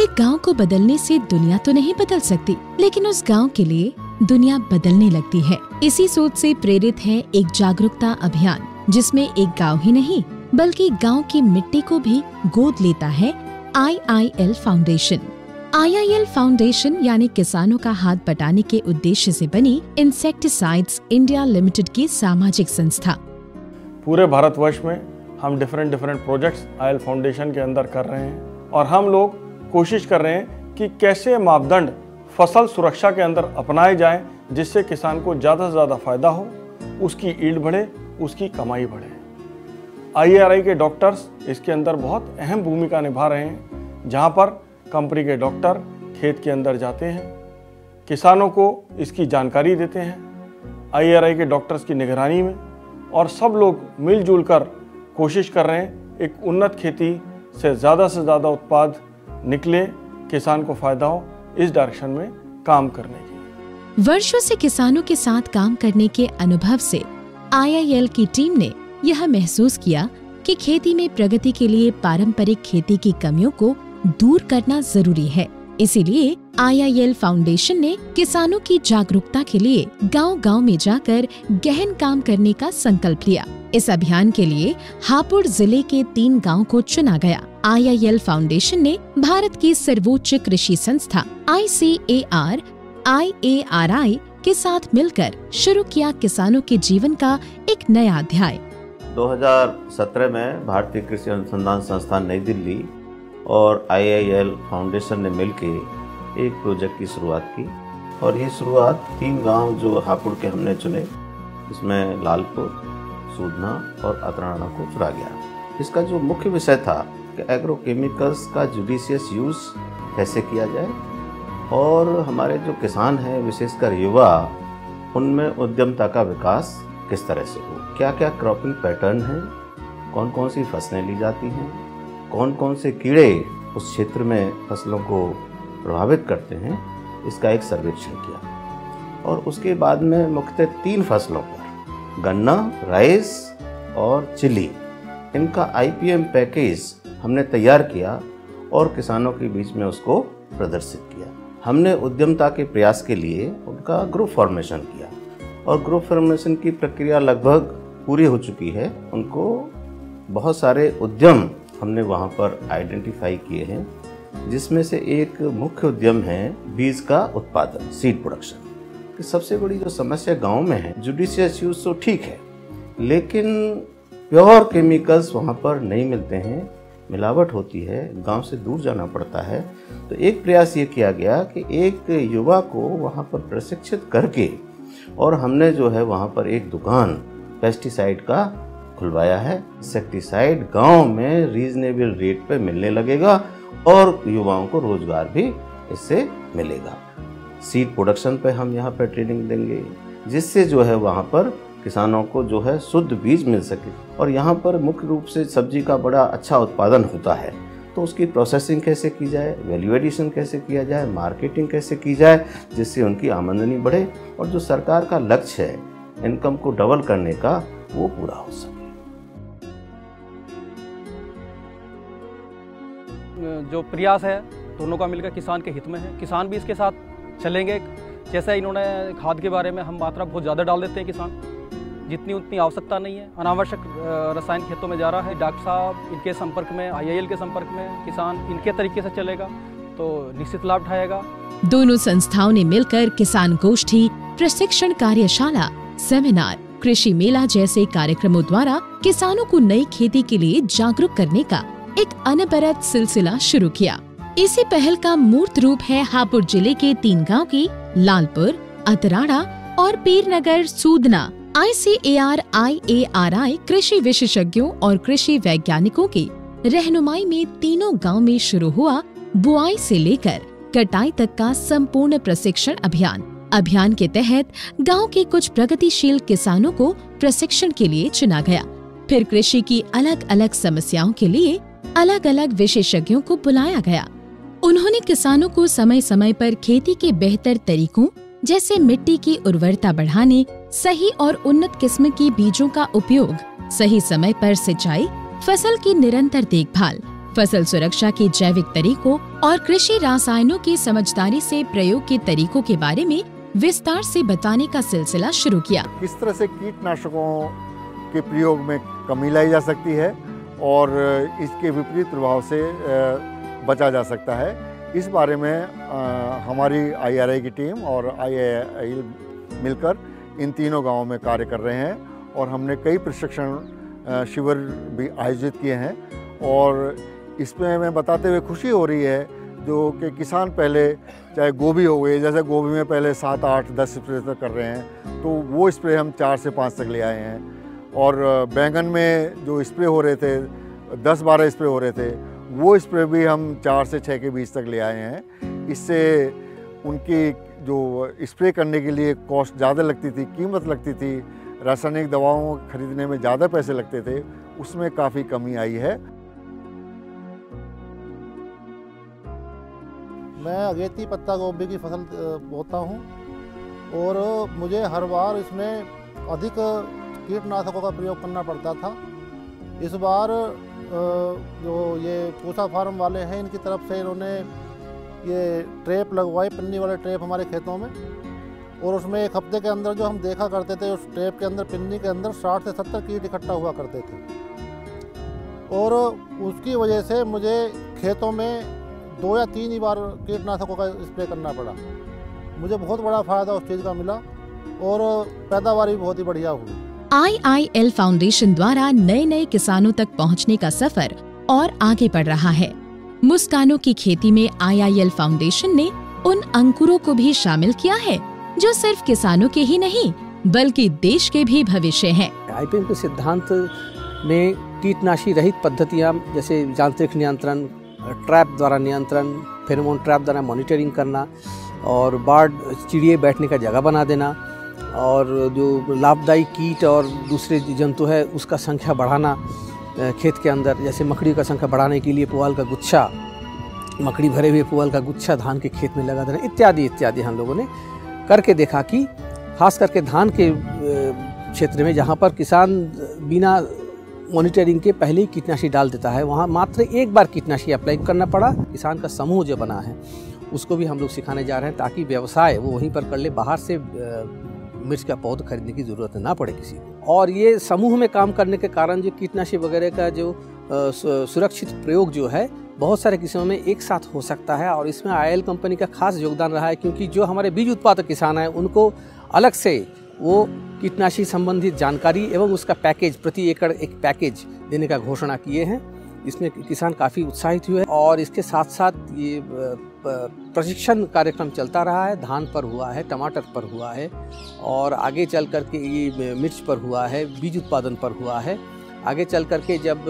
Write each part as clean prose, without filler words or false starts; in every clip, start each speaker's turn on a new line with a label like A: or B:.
A: एक गांव को बदलने से दुनिया तो नहीं बदल सकती, लेकिन उस गांव के लिए दुनिया बदलने लगती है। इसी सोच से प्रेरित है एक जागरूकता अभियान, जिसमें एक गांव ही नहीं बल्कि गांव की मिट्टी को भी गोद लेता है IIL फाउंडेशन। IIL फाउंडेशन यानी किसानों का हाथ बटाने के उद्देश्य से बनी इंसेक्टिसाइड्स इंडिया लिमिटेड की सामाजिक संस्था।
B: पूरे भारतवर्ष में हम डिफरेंट प्रोजेक्ट्स IIL फाउंडेशन के अंदर कर रहे हैं और हम लोग कोशिश कर रहे हैं कि कैसे मापदंड फसल सुरक्षा के अंदर अपनाए जाएं, जिससे किसान को ज़्यादा से ज़्यादा फायदा हो, उसकी ईल्ड बढ़े, उसकी कमाई बढ़े। IARI के डॉक्टर्स इसके अंदर बहुत अहम भूमिका निभा रहे हैं, जहां पर कंपनी के डॉक्टर खेत के अंदर जाते हैं, किसानों को इसकी जानकारी देते हैं IARI के डॉक्टर्स की निगरानी में, और सब लोग मिलजुल कर कोशिश कर रहे हैं एक उन्नत खेती से ज़्यादा उत्पाद निकले, किसान को फायदा हो, इस डायरेक्शन में काम करने की।
A: वर्षों से किसानों के साथ काम करने के अनुभव से IIL की टीम ने यह महसूस किया कि खेती में प्रगति के लिए पारंपरिक खेती की कमियों को दूर करना जरूरी है। इसीलिए IIL फाउंडेशन ने किसानों की जागरूकता के लिए गांव-गांव में जाकर गहन काम करने का संकल्प लिया। इस अभियान के लिए हापुड़ जिले के 3 गांव को चुना गया। IIL फाउंडेशन ने भारत की सर्वोच्च कृषि संस्था ICAR-IARI के साथ मिलकर शुरू किया किसानों के जीवन का एक नया अध्याय।
C: 2017 में भारतीय कृषि अनुसंधान संस्थान नई दिल्ली और IIL फाउंडेशन ने मिलकर एक प्रोजेक्ट की शुरुआत की, और ये शुरुआत 3 गांव जो हापुड़ के हमने चुने, इसमें लालपुर, सूदना और अतराना को चुना गया। इसका जो मुख्य विषय था कि एग्रोकेमिकल्स का जुडिशियस यूज़ कैसे किया जाए, और हमारे जो किसान हैं विशेषकर युवा, उनमें उद्यमता का विकास किस तरह से हो, क्या क्या क्रॉपिंग पैटर्न हैं, कौन कौन सी फसलें ली जाती हैं, कौन कौन से कीड़े उस क्षेत्र में फसलों को प्रभावित करते हैं, इसका एक सर्वेक्षण किया। और उसके बाद में मुख्यतः 3 फसलों पर, गन्ना, राइस और चिली, इनका IPM पैकेज हमने तैयार किया और किसानों के बीच में उसको प्रदर्शित किया। हमने उद्यमता के प्रयास के लिए उनका ग्रुप फॉर्मेशन किया, और ग्रुप फॉर्मेशन की प्रक्रिया लगभग पूरी हो चुकी है। उनको बहुत सारे उद्यम हमने वहाँ पर आइडेंटिफाई किए हैं, जिसमें से एक मुख्य उद्यम है बीज का उत्पादन, सीड प्रोडक्शन। सबसे बड़ी जो समस्या गांव में है, जुडिशियस यूज तो ठीक है, लेकिन प्योर केमिकल्स वहाँ पर नहीं मिलते हैं, मिलावट होती है, गांव से दूर जाना पड़ता है। तो एक प्रयास ये किया गया कि एक युवा को वहाँ पर प्रशिक्षित करके, और हमने जो है वहाँ पर एक दुकान पेस्टिसाइड का खुलवाया है। इंसेक्टिसाइड गांव में रीजनेबल रेट पे मिलने लगेगा और युवाओं को रोजगार भी इससे मिलेगा। सीड प्रोडक्शन पे हम यहाँ पर ट्रेनिंग देंगे, जिससे जो है वहाँ पर किसानों को जो है शुद्ध बीज मिल सके। और यहाँ पर मुख्य रूप से सब्जी का बड़ा अच्छा उत्पादन होता है, तो उसकी प्रोसेसिंग कैसे की जाए, वैल्यू एडिशन कैसे किया जाए, मार्केटिंग कैसे की जाए, जिससे उनकी आमदनी बढ़े और जो सरकार का लक्ष्य है इनकम को डबल करने का, वो पूरा हो सके।
D: जो प्रयास है दोनों का मिलकर किसान के हित में है। किसान भी इसके साथ चलेंगे। जैसे इन्होंने खाद के बारे में, हम मात्रा बहुत ज़्यादा डाल देते हैं, किसान जितनी उतनी आवश्यकता नहीं है, अनावश्यक रसायन खेतों में जा रहा है। डॉक्टर साहब इनके संपर्क में, IIL के संपर्क में, किसान इनके तरीके से चलेगा तो निश्चित लाभ उठाएगा।
A: दोनों संस्थाओं ने मिलकर किसान गोष्ठी, प्रशिक्षण कार्यशाला, सेमिनार, कृषि मेला जैसे कार्यक्रमों द्वारा किसानों को नई खेती के लिए जागरूक करने का एक अनवरत सिलसिला शुरू किया। इसी पहल का मूर्त रूप है हापुड़ जिले के 3 गांव की लालपुर, अतराड़ा और पीरनगर सूदना ICAR-IARI कृषि विशेषज्ञों और कृषि वैज्ञानिकों की रहनुमाई में तीनों गांव में शुरू हुआ बुआई से लेकर कटाई तक का संपूर्ण प्रशिक्षण अभियान। अभियान के तहत गांव के कुछ प्रगतिशील किसानों को प्रशिक्षण के लिए चुना गया। फिर कृषि की अलग अलग समस्याओं के लिए अलग अलग विशेषज्ञों को बुलाया गया। उन्होंने किसानों को समय समय पर खेती के बेहतर तरीकों जैसे मिट्टी की उर्वरता बढ़ाने, सही और उन्नत किस्म की बीजों का उपयोग, सही समय पर सिंचाई, फसल की निरंतर देखभाल, फसल सुरक्षा के जैविक तरीकों और कृषि रसायनों की समझदारी से प्रयोग के तरीकों के बारे में विस्तार से बताने का सिलसिला शुरू किया।
E: किस तरह से कीटनाशकों के प्रयोग में कमी लाई जा सकती है और इसके विपरीत प्रभाव से बचा जा सकता है, इस बारे में हमारी IRI की टीम और IIL मिलकर इन तीनों गांवों में कार्य कर रहे हैं और हमने कई प्रशिक्षण शिविर भी आयोजित किए हैं। और इसमें हमें बताते हुए खुशी हो रही है जो कि किसान पहले चाहे गोभी हो गई, जैसे गोभी में पहले 7, 8, 10 स्प्रे तक कर रहे हैं, तो वो स्प्रे हम 4 से 5 तक ले आए हैं। और बैंगन में जो स्प्रे हो रहे थे 10-12 स्प्रे हो रहे थे, वो स्प्रे भी हम 4 से 6 के बीच तक ले आए हैं। इससे उनकी जो स्प्रे करने के लिए कॉस्ट ज़्यादा लगती थी, कीमत लगती थी, रासायनिक दवाओं खरीदने में ज़्यादा पैसे लगते थे, उसमें काफ़ी कमी आई है।
F: मैं अगेती पत्ता गोभी की फसल बोता हूँ और मुझे हर बार इसमें अधिक कीटनाशकों का प्रयोग करना पड़ता था। इस बार जो ये पूसा फार्म वाले हैं, इनकी तरफ से इन्होंने ये ट्रैप लगवाई, पन्नी वाले ट्रैप हमारे खेतों में, और उसमें एक हफ्ते के अंदर जो हम देखा करते थे, उस ट्रैप के अंदर, पिन्नी के अंदर 60 से 70 कीट इकट्ठा हुआ करते थे। और उसकी वजह से मुझे खेतों में 2 या 3 ही बार कीटनाशकों का स्प्रे करना पड़ा। मुझे बहुत बड़ा फायदा उस चीज़ का मिला और पैदावार भी बहुत ही बढ़िया हुई।
A: IIL फाउंडेशन द्वारा नए नए किसानों तक पहुंचने का सफर और आगे बढ़ रहा है। मुस्कानों की खेती में IIL फाउंडेशन ने उन अंकुरों को भी शामिल किया है जो सिर्फ किसानों के ही नहीं बल्कि देश के भी भविष्य हैं।
G: IPM के सिद्धांत में कीटनाशी रहित पद्धतियाँ जैसे यांत्रिक नियंत्रण, ट्रैप द्वारा नियंत्रण, फेरोमोन ट्रैप द्वारा मॉनिटरिंग करना और बार्ड चिड़िए बैठने का जगह बना देना, और जो लाभदायी कीट और दूसरे जंतु है उसका संख्या बढ़ाना खेत के अंदर, जैसे मकड़ी का संख्या बढ़ाने के लिए पुआल का गुच्छा, मकड़ी भरे हुए पुआल का गुच्छा धान के खेत में लगा देना, इत्यादि इत्यादि हम लोगों ने करके देखा कि खास करके धान के क्षेत्र में जहाँ पर किसान बिना मॉनिटरिंग के पहले ही कीटनाशी डाल देता है, वहाँ मात्र एक बार कीटनाशी अप्लाई करना पड़ा। किसान का समूह जो बना है उसको भी हम लोग सिखाने जा रहे हैं ताकि व्यवसाय वो वहीं पर कर ले, बाहर से मिर्च का पौधा खरीदने की ज़रूरत ना पड़े किसी को। और ये समूह में काम करने के कारण जो कीटनाशी वगैरह का जो सुरक्षित प्रयोग जो है बहुत सारे किसानों में एक साथ हो सकता है, और इसमें IIL कंपनी का खास योगदान रहा है, क्योंकि जो हमारे बीज उत्पादक किसान हैं उनको अलग से वो कीटनाशी संबंधित जानकारी एवं उसका पैकेज, प्रति एकड़ एक पैकेज देने का घोषणा किए हैं। इसमें किसान काफ़ी उत्साहित हुए और इसके साथ साथ ये प्रशिक्षण कार्यक्रम चलता रहा है। धान पर हुआ है, टमाटर पर हुआ है, और आगे चल कर के ये मिर्च पर हुआ है, बीज उत्पादन पर हुआ है। आगे चल कर के जब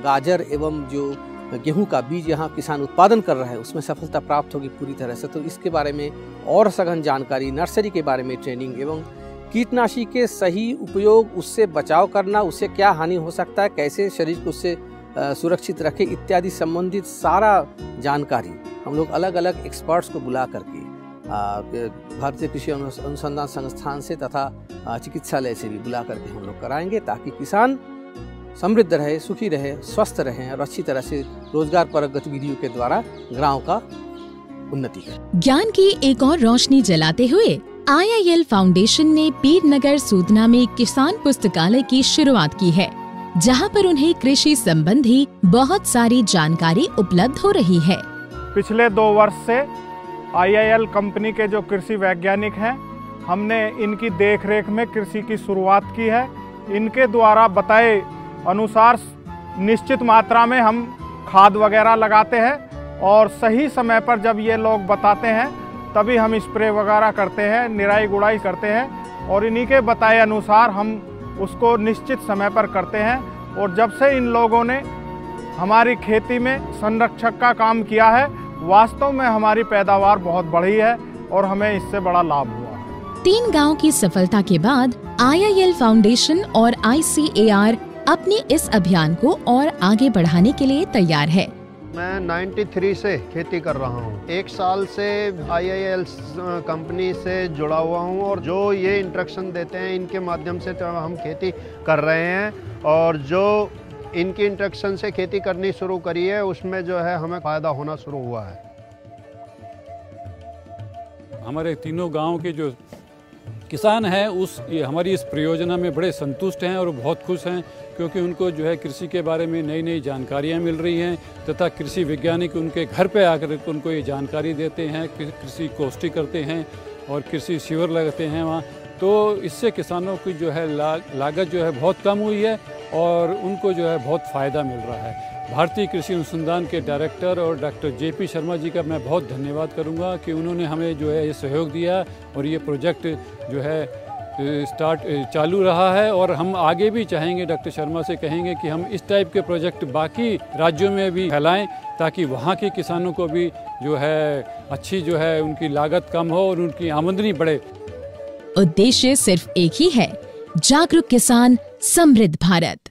G: गाजर एवं जो गेहूं का बीज यहाँ किसान उत्पादन कर रहा है उसमें सफलता प्राप्त होगी पूरी तरह से, तो इसके बारे में और सघन जानकारी, नर्सरी के बारे में ट्रेनिंग एवं कीटनाशी के सही उपयोग, उससे बचाव करना, उससे क्या हानि हो सकता है, कैसे शरीर को उससे सुरक्षित रखें इत्यादि संबंधित सारा जानकारी हम लोग अलग अलग एक्सपर्ट्स को बुला करके भारतीय कृषि अनुसंधान संस्थान से तथा चिकित्सालय से भी बुला करके हम लोग कराएंगे, ताकि किसान समृद्ध रहे, सुखी रहे, स्वस्थ रहें और अच्छी तरह से रोजगार परक गतिविधियों के द्वारा गांव का उन्नति करें।
A: ज्ञान की एक और रोशनी जलाते हुए IIL फाउंडेशन ने पीरनगर सूदना में किसान पुस्तकालय की शुरुआत की है, जहां पर उन्हें कृषि संबंधी बहुत सारी जानकारी उपलब्ध हो रही है।
B: पिछले 2 वर्ष से IIL कंपनी के जो कृषि वैज्ञानिक हैं, हमने इनकी देखरेख में कृषि की शुरुआत की है। इनके द्वारा बताए अनुसार निश्चित मात्रा में हम खाद वगैरह लगाते हैं और सही समय पर जब ये लोग बताते हैं तभी हम स्प्रे वगैरह करते हैं, निराई गुड़ाई करते हैं, और इन्हीं के बताए अनुसार हम उसको निश्चित समय पर करते हैं। और जब से इन लोगों ने हमारी खेती में संरक्षक का काम किया है, वास्तव में हमारी पैदावार बहुत बढ़ी है और हमें इससे बड़ा लाभ हुआ है।
A: 3 गांव की सफलता के बाद IIL फाउंडेशन और ICAR अपने इस अभियान को और आगे बढ़ाने के लिए तैयार है।
H: मैं 93 से खेती कर रहा हूँ। 1 साल से IIL कंपनी से जुड़ा हुआ हूँ और जो ये इंस्ट्रक्शन देते हैं इनके माध्यम से तो हम खेती कर रहे हैं। और जो इनकी इंस्ट्रक्शन से खेती करनी शुरू करी है, उसमें जो है हमें फ़ायदा होना शुरू हुआ है।
I: हमारे तीनों गांव के जो किसान हैं हमारी इस परियोजना में बड़े संतुष्ट हैं और बहुत खुश हैं, क्योंकि उनको जो है कृषि के बारे में नई नई जानकारियाँ मिल रही हैं तथा कृषि वैज्ञानिक उनके घर पे आकर उनको ये जानकारी देते हैं, कृषि गोष्ठी करते हैं और कृषि शिविर लगाते हैं वहाँ। तो इससे किसानों की जो है लागत जो है बहुत कम हुई है और उनको जो है बहुत फ़ायदा मिल रहा है। भारतीय कृषि अनुसंधान के डायरेक्टर और डॉक्टर JP शर्मा जी का मैं बहुत धन्यवाद करूंगा कि उन्होंने हमें जो है ये सहयोग दिया और ये प्रोजेक्ट जो है चालू रहा है। और हम आगे भी चाहेंगे, डॉक्टर शर्मा से कहेंगे कि हम इस टाइप के प्रोजेक्ट बाकी राज्यों में भी फैलाएं, ताकि वहाँ के किसानों को भी जो है अच्छी जो है उनकी लागत कम हो और उनकी आमदनी बढ़े।
A: उद्देश्य सिर्फ एक ही है, जागरूक किसान, समृद्ध भारत।